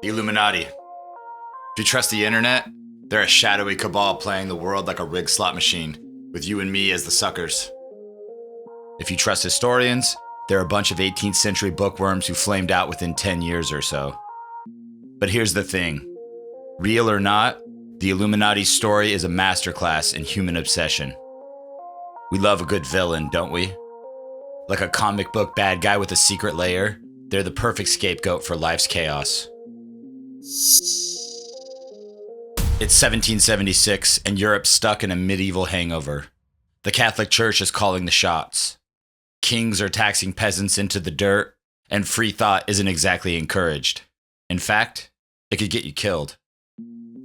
The Illuminati. If you trust the internet, they're a shadowy cabal playing the world like a rigged slot machine, with you and me as the suckers. If you trust historians, they're a bunch of 18th century bookworms who flamed out within 10 years or so. But here's the thing. Real or not, the Illuminati's story is a masterclass in human obsession. We love a good villain, don't we? Like a comic book bad guy with a secret lair, they're the perfect scapegoat for life's chaos. It's 1776, and Europe's stuck in a medieval hangover. The Catholic Church is calling the shots. Kings are taxing peasants into the dirt, and free thought isn't exactly encouraged. In fact, it could get you killed.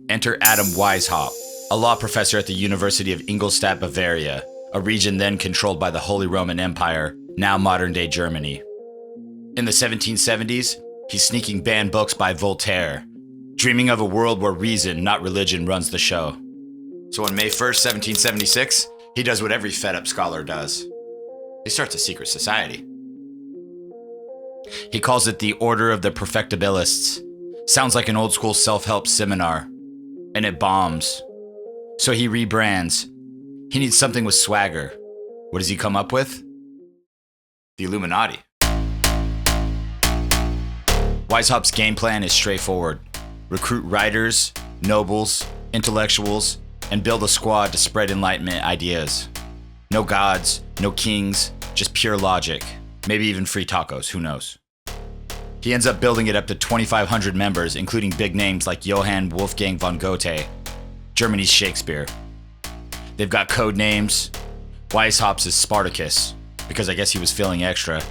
Enter Adam Weishaupt, a law professor at the University of Ingolstadt, Bavaria, a region then controlled by the Holy Roman Empire, now modern-day Germany. In the 1770s, he's sneaking banned books by Voltaire, dreaming of a world where reason, not religion, runs the show. So on May 1st, 1776, he does what every fed-up scholar does. He starts a secret society. He calls it the Order of the Perfectibilists. Sounds like an old-school self-help seminar. And it bombs. So he rebrands. He needs something with swagger. What does he come up with? The Illuminati. Weishaupt's game plan is straightforward. Recruit writers, nobles, intellectuals, and build a squad to spread Enlightenment ideas. No gods, no kings, just pure logic. Maybe even free tacos, who knows? He ends up building it up to 2,500 members, including big names like Johann Wolfgang von Goethe, Germany's Shakespeare. They've got code names. Weishaupt's is Spartacus, because I guess he was feeling extra.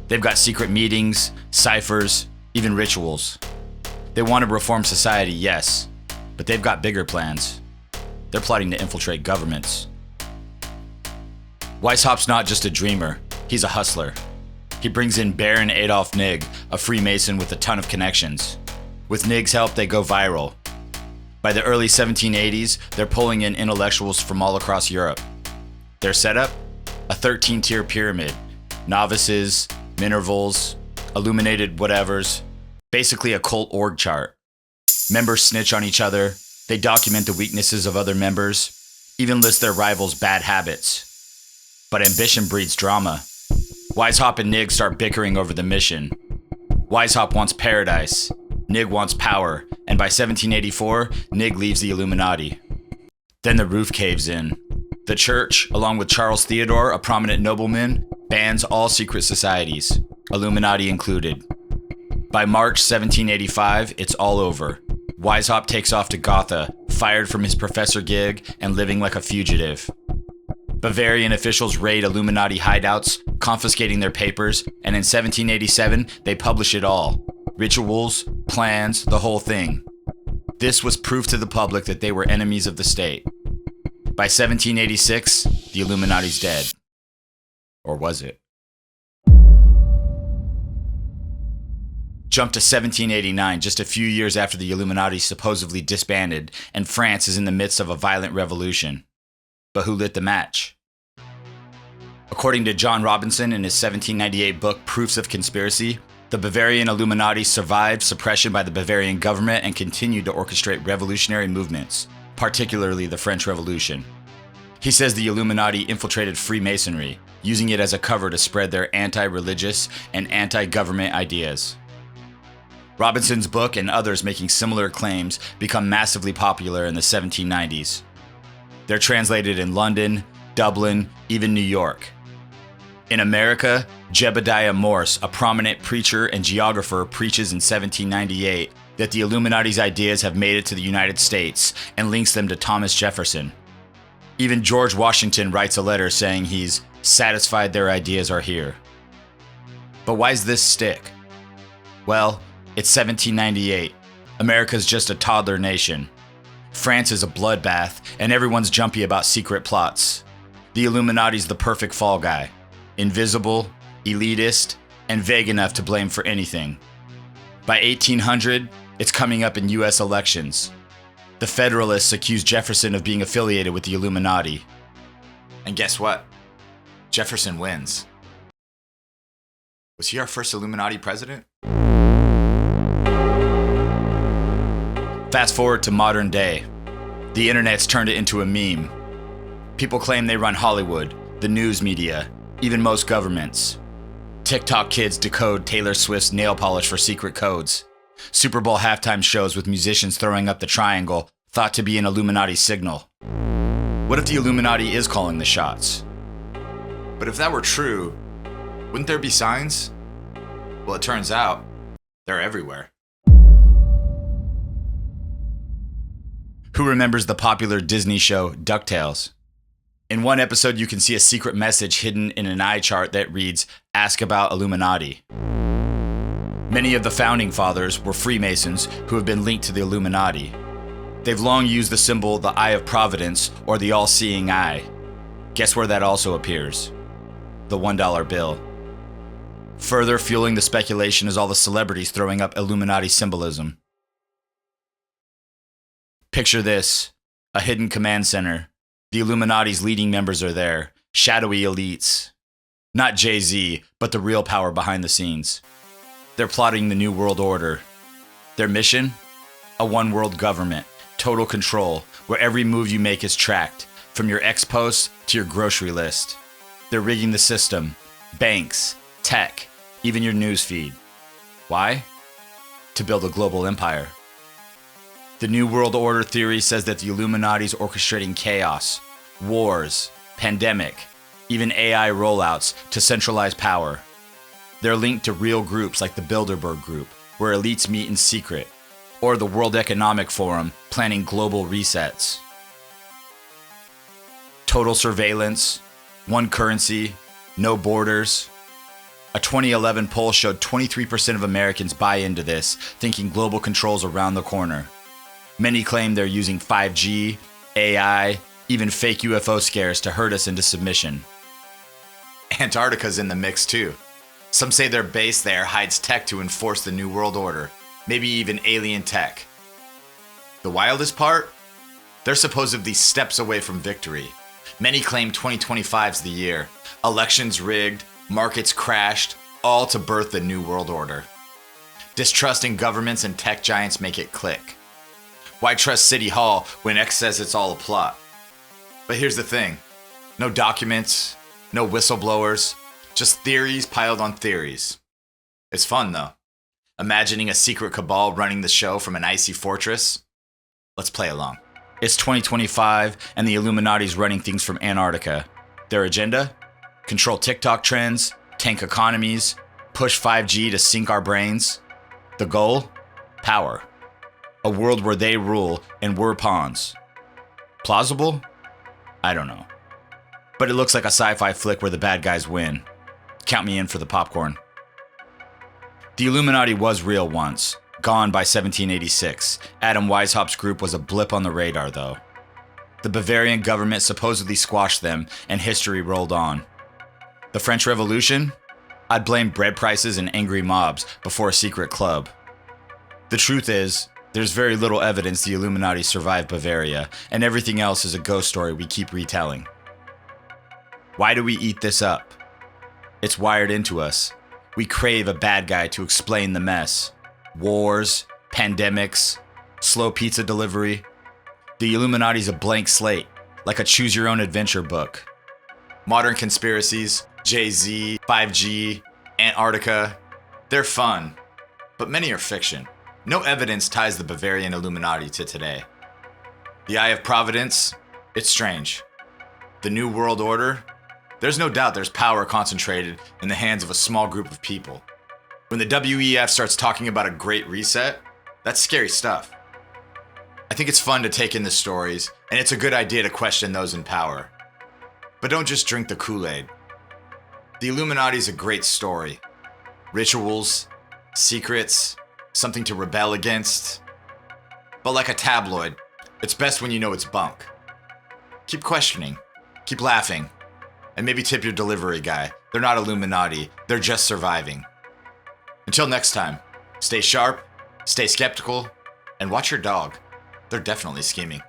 They've got secret meetings, ciphers, even rituals. They want to reform society, yes, but they've got bigger plans. They're plotting to infiltrate governments. Weishaupt's not just a dreamer, he's a hustler. He brings in Baron Adolf Nigg, a Freemason with a ton of connections. With Nigg's help, they go viral. By the early 1780s, they're pulling in intellectuals from all across Europe. Their setup? A 13-tier pyramid. Novices, minervals, illuminated whatevers. Basically a cult org chart. Members snitch on each other. They document the weaknesses of other members. Even list their rivals' bad habits. But ambition breeds drama. Weishaupt and Nigg start bickering over the mission. Weishaupt wants paradise. Nigg wants power. And by 1784, Nigg leaves the Illuminati. Then the roof caves in. The church, along with Charles Theodore, a prominent nobleman, bans all secret societies, Illuminati included. By March 1785, it's all over. Weishaupt takes off to Gotha, fired from his professor gig and living like a fugitive. Bavarian officials raid Illuminati hideouts, confiscating their papers, and in 1787, they publish it all. Rituals, plans, the whole thing. This was proof to the public that they were enemies of the state. By 1786, the Illuminati's dead. Or was it? Jump to 1789, just a few years after the Illuminati supposedly disbanded, and France is in the midst of a violent revolution. But who lit the match? According to John Robinson in his 1798 book Proofs of Conspiracy, the Bavarian Illuminati survived suppression by the Bavarian government and continued to orchestrate revolutionary movements, particularly the French Revolution. He says the Illuminati infiltrated Freemasonry, using it as a cover to spread their anti-religious and anti-government ideas. Robinson's book and others making similar claims become massively popular in the 1790s. They're translated in London, Dublin, even New York. In America, Jebediah Morse, a prominent preacher and geographer, preaches in 1798 that the Illuminati's ideas have made it to the United States and links them to Thomas Jefferson. Even George Washington writes a letter saying he's satisfied their ideas are here. But why's this stick? Well, it's 1798. America's just a toddler nation. France is a bloodbath, and everyone's jumpy about secret plots. The Illuminati's the perfect fall guy. Invisible, elitist, and vague enough to blame for anything. By 1800, it's coming up in US elections. The Federalists accuse Jefferson of being affiliated with the Illuminati. And guess what? Jefferson wins. Was he our first Illuminati president? Fast forward to modern day. The internet's turned it into a meme. People claim they run Hollywood, the news media, even most governments. TikTok kids decode Taylor Swift's nail polish for secret codes. Super Bowl halftime shows with musicians throwing up the triangle, thought to be an Illuminati signal. What if the Illuminati is calling the shots? But if that were true, wouldn't there be signs? Well, it turns out they're everywhere. Who remembers the popular Disney show DuckTales? In one episode, you can see a secret message hidden in an eye chart that reads, "Ask about Illuminati." Many of the founding fathers were Freemasons who have been linked to the Illuminati. They've long used the symbol the Eye of Providence or the All-Seeing Eye. Guess where that also appears? The $1 bill. Further fueling the speculation is all the celebrities throwing up Illuminati symbolism. Picture this, a hidden command center. The Illuminati's leading members are there, shadowy elites. Not Jay-Z, but the real power behind the scenes. They're plotting the New World Order. Their mission? A one-world government, total control, where every move you make is tracked, from your ex-post to your grocery list. They're rigging the system, banks, tech, even your news feed. Why? To build a global empire. The New World Order theory says that the Illuminati is orchestrating chaos, wars, pandemic, even AI rollouts to centralize power. They're linked to real groups like the Bilderberg Group, where elites meet in secret, or the World Economic Forum planning global resets. Total surveillance, one currency, no borders. A 2011 poll showed 23% of Americans buy into this, thinking global control's around the corner. Many claim they're using 5G, AI, even fake UFO scares to herd us into submission. Antarctica's in the mix too. Some say their base there hides tech to enforce the New World Order, maybe even alien tech. The wildest part? They're supposedly steps away from victory. Many claim 2025's the year. Elections rigged, markets crashed, all to birth the New World Order. Distrusting governments and tech giants make it click. Why trust City Hall when X says it's all a plot? But here's the thing. No documents, no whistleblowers, just theories piled on theories. It's fun though. Imagining a secret cabal running the show from an icy fortress? Let's play along. It's 2025 and the Illuminati's running things from Antarctica. Their agenda? Control TikTok trends, tank economies, push 5G to sink our brains. The goal? Power. A world where they rule and we're pawns. Plausible? I don't know. But it looks like a sci-fi flick where the bad guys win. Count me in for the popcorn. The Illuminati was real once, gone by 1786. Adam Weishaupt's group was a blip on the radar though. The Bavarian government supposedly squashed them and history rolled on. The French Revolution? I'd blame bread prices and angry mobs before a secret club. The truth is, there's very little evidence the Illuminati survived Bavaria, and everything else is a ghost story we keep retelling. Why do we eat this up? It's wired into us. We crave a bad guy to explain the mess. Wars, pandemics, slow pizza delivery. The Illuminati's a blank slate, like a choose-your-own-adventure book. Modern conspiracies, Jay-Z, 5G, Antarctica, they're fun, but many are fiction. No evidence ties the Bavarian Illuminati to today. The Eye of Providence? It's strange. The New World Order? There's no doubt there's power concentrated in the hands of a small group of people. When the WEF starts talking about a great reset, that's scary stuff. I think it's fun to take in the stories, and it's a good idea to question those in power. But don't just drink the Kool-Aid. The Illuminati's a great story. Rituals, secrets, something to rebel against. But like a tabloid, it's best when you know it's bunk. Keep questioning, keep laughing, and maybe tip your delivery guy. They're not Illuminati, they're just surviving. Until next time, stay sharp, stay skeptical, and watch your dog. They're definitely scheming.